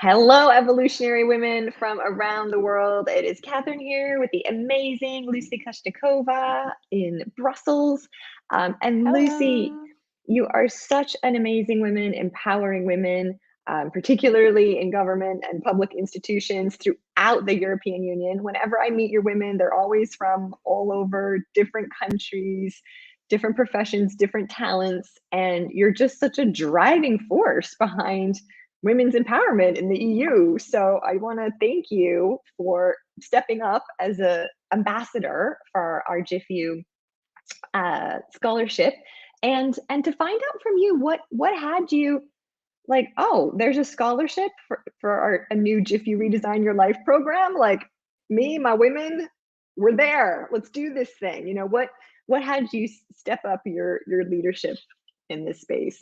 Hello, evolutionary women from around the world. It is Catherine here with the amazing Lucy Kushnakova in Brussels. And Lucy, Hello. you are such an amazing woman, empowering women, particularly in government and public institutions throughout the European Union. Whenever I meet your women, they're always from all over different countries, different professions, different talents, and you're just such a driving force behind women's empowerment in the EU. So I want to thank you for stepping up as a ambassador for our GIFU scholarship, and to find out from you what had you like. Oh, there's a scholarship for a new GIFU Redesign Your Life program. Like me, my women, we're there. Let's do this thing. What had you step up your leadership in this space?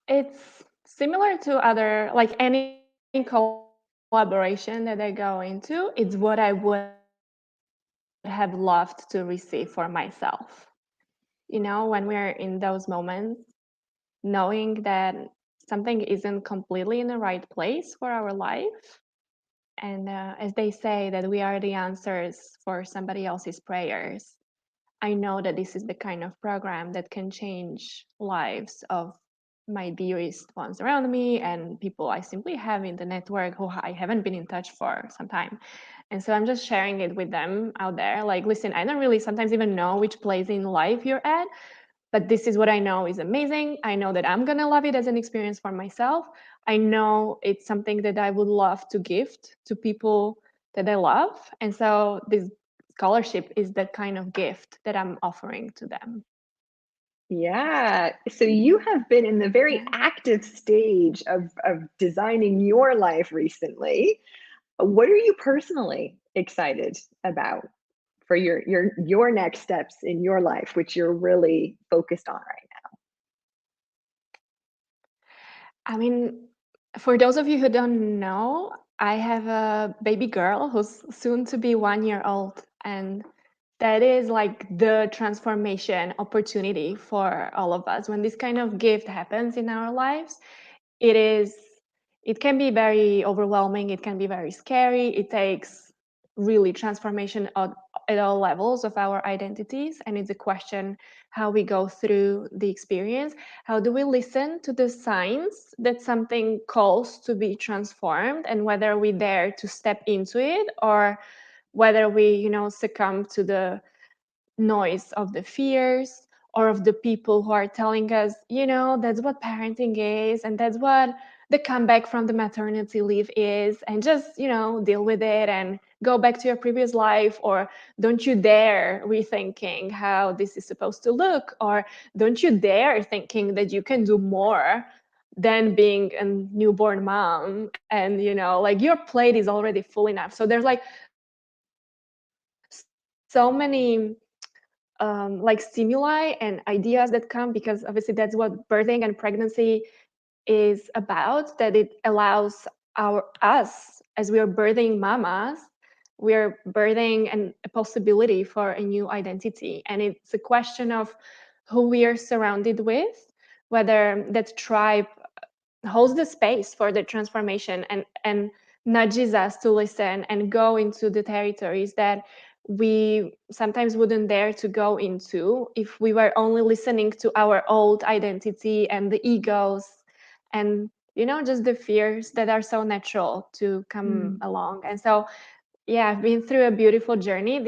It's similar to other, like any collaboration that I go into, it's what I would have loved to receive for myself. When we're in those moments, knowing that something isn't completely in the right place for our life. And as they say, that we are the answers for somebody else's prayers. I know that this is the kind of program that can change lives of my dearest ones around me and people I simply have in the network who I haven't been in touch for some time. And so I'm just sharing it with them out there. Like, listen, I don't really sometimes even know which place in life you're at, but this is what I know is amazing. I know that I'm going to love it as an experience for myself. I know it's something that I would love to gift to people that I love. And so this scholarship is that kind of gift that I'm offering to them. Yeah. So you have been in the very Yeah. active stage of designing your life recently. What are you personally excited about for your next steps in your life, which you're really focused on right I mean, for those of you who don't know, I have a baby girl who's soon to be 1 year old. And that is like the transformation opportunity for all of us. When this kind of gift happens in our lives, it is it can be very overwhelming, it can be very scary. It takes really transformation at all levels of our identities, and it's a question how we go through the experience. How do we listen to the signs that something calls to be transformed, and whether we dare to step into it, or whether we succumb to the noise of the fears or of the people who are telling us, that's what parenting is, and that's what the comeback from the maternity leave is, and just, deal with it and go back to your previous life, or don't you dare rethinking how this is supposed to look, or don't you dare thinking that you can do more than being a newborn mom, and like your plate is already full enough. So there's like so many like stimuli and ideas that come, because obviously that's what birthing and pregnancy is about, that it allows us, as we are birthing mamas, we're birthing a possibility for a new identity. And it's a question of who we are surrounded with, whether that tribe holds the space for the transformation, and nudges us to listen and go into the territories that we sometimes wouldn't dare to go into if we were only listening to our old identity and the egos, and just the fears that are so natural to come now? along. And so, yeah, I've been through a beautiful journey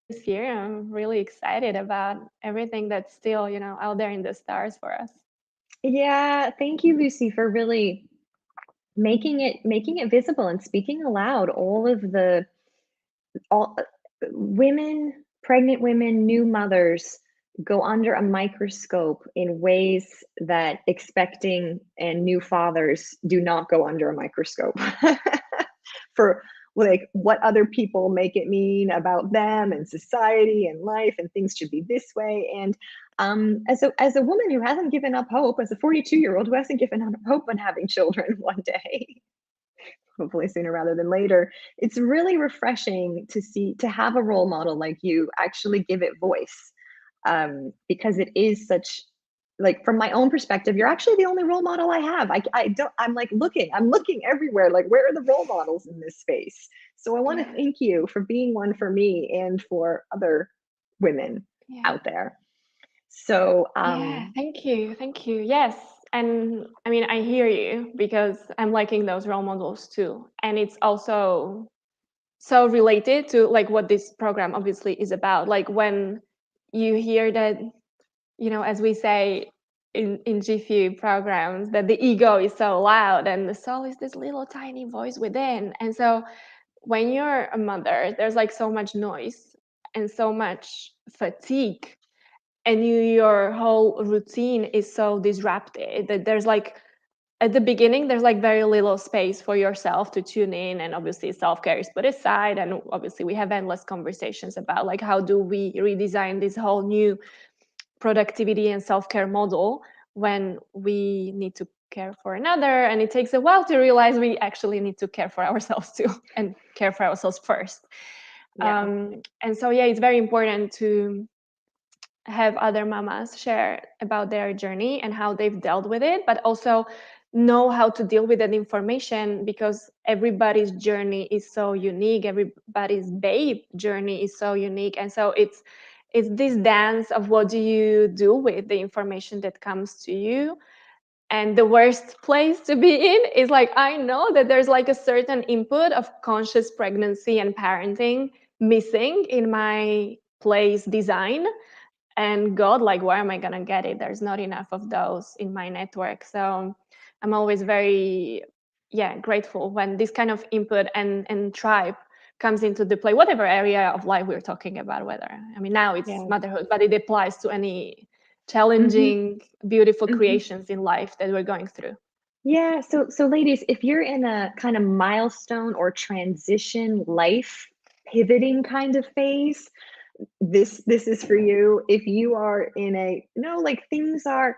this year. I'm really excited about everything that's still out there in the stars for us. Yeah, thank you, Lucy, for really making it visible and speaking aloud all of the all women, pregnant women, new mothers go under a microscope in ways that expecting and new fathers do not go under a microscope for like what other people make it mean about them and society and life, and things should be this way. And as a woman who hasn't given up hope, as a 42-year-old who hasn't given up hope on having children one day, hopefully sooner rather than later, it's really refreshing to have a role model like you actually give it voice, because it is such like from my own perspective, you're actually the only role model I have. I don't, I'm looking everywhere, like where are the role models in this space? So I want to Yeah. thank you for being one for me and for other women Yeah. out there. So Yeah, thank you. Thank you. Yes. And I mean, I hear you because I'm liking those role models too. And it's also so related to like what this program obviously is about. Like when you hear that, you know, as we say in GFU programs, that the ego is so loud and the soul is this little tiny voice within. And so when you're a mother, there's like so much noise and so much fatigue, and your whole routine is so disrupted that there's like at the beginning there's like very little space for yourself to tune in, and obviously self-care is put aside, and obviously we have endless conversations about like how do we redesign this whole new productivity and self-care model when we need to care for another, and it takes a while to realize we actually need to care for ourselves too and care for ourselves first. yeah. And so yeah, it's very important to have other mamas share about their journey and how they've dealt with it, but also know how to deal with that information, because everybody's journey is so unique, everybody's babe journey is so unique. And so it's this dance of what do you do with the information that comes to you. And the worst place to be in is like, I know that there's like a certain input of conscious pregnancy and parenting missing in my place design, and God, like, where am I gonna get it? There's not enough of those in my network. So I'm always very, yeah, grateful when this kind of input and tribe comes into the play, whatever area of life we're talking about. Whether, I mean, now it's Yeah. motherhood, but it applies to any Hmm. challenging, beautiful Hmm. creations in life that we're going through. Yeah, so ladies, if you're in a kind of milestone or transition life pivoting kind of phase, this is for you. If you are in a no, like things are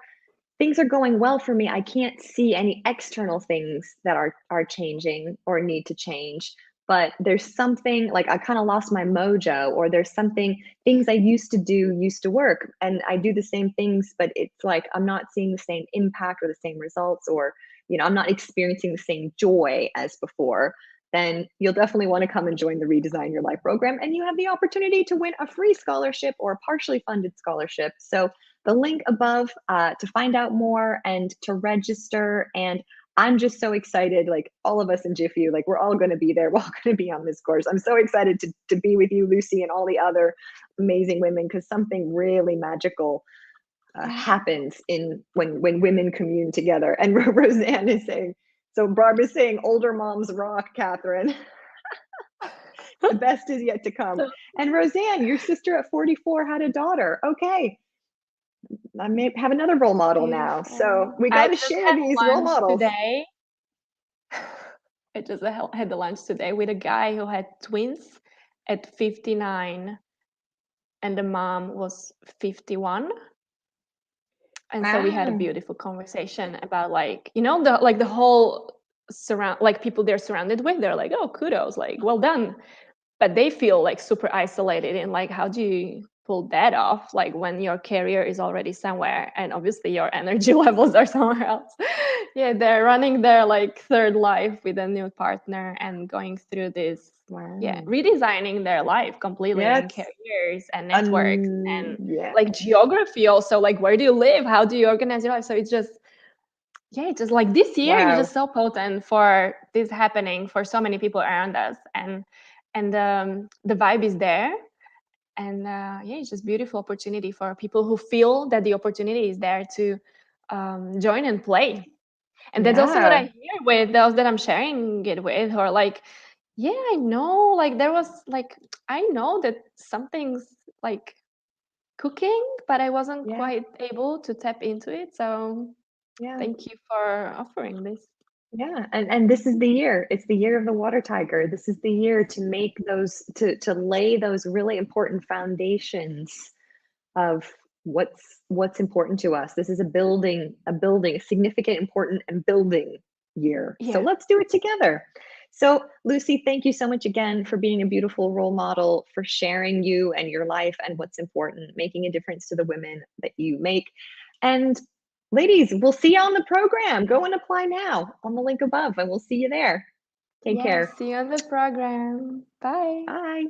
going well for me. I can't see any external things that are changing or need to change. But there's something like I kind of lost my mojo, or there's something things I used to do used to work, and I do the same things, but it's like I'm not seeing the same impact or the same results, or I'm not experiencing the same joy as before. Then you'll definitely want to come and join the Redesign Your Life program, and you have the opportunity to win a free scholarship or a partially funded scholarship. So the link above to find out more and to register. And I'm just so excited, like all of us in GFU, like we're all going to be there. We're all going to be on this course. I'm so excited to be with you, Lucy, and all the other amazing women, because something really magical Yeah. happens in when women commune together. And Roseanne is saying, so Barbara's saying older moms rock, Catherine. The best is yet to come. So And Roseanne, your sister at 44 had a daughter. Okay, I may have another role model now. So beautiful. we got I to just share had these role lunch models. today. I just had the lunch today with a guy who had twins at 59 and the mom was 51. And so we had a Wow. beautiful conversation about like, you know, the whole surround, like people they're surrounded with, they're like, oh, kudos, like well done. But they feel like super isolated, and like how do you pull that off like when your career is already somewhere and obviously your energy levels are somewhere else. Yeah, they're running their like third life with a new partner and going through this, yeah, Wow. redesigning their life completely, Yes. and careers and networks and Yeah. like geography also, like where do you live, how do you organize your life. So it's just, yeah, just like this year is Wow. just so potent for this happening for so many people around us, and the vibe is there, and yeah, it's just beautiful opportunity for people who feel that the opportunity is there to join and play. And that's also what I Yeah. hear with those that I'm sharing it with, who are like, yeah, I know, like there was like, I know that something's like cooking, but I wasn't Yeah. quite able to tap into it. So Yeah. thank you for offering this. Yeah. And this is the year. It's the year of the water tiger. This is the year to make those to lay those really important foundations of what's important to us. This is a significant, important, and building year. So Yeah. let's do it together. So Lucy, thank you so much again for being a beautiful role model, for sharing you and your life and what's important, making a difference to the women that you make. And ladies, we'll see you on the program. Go and apply now on the link above, and we'll see you there. Take Yes, care. see you on the program. Bye. Bye.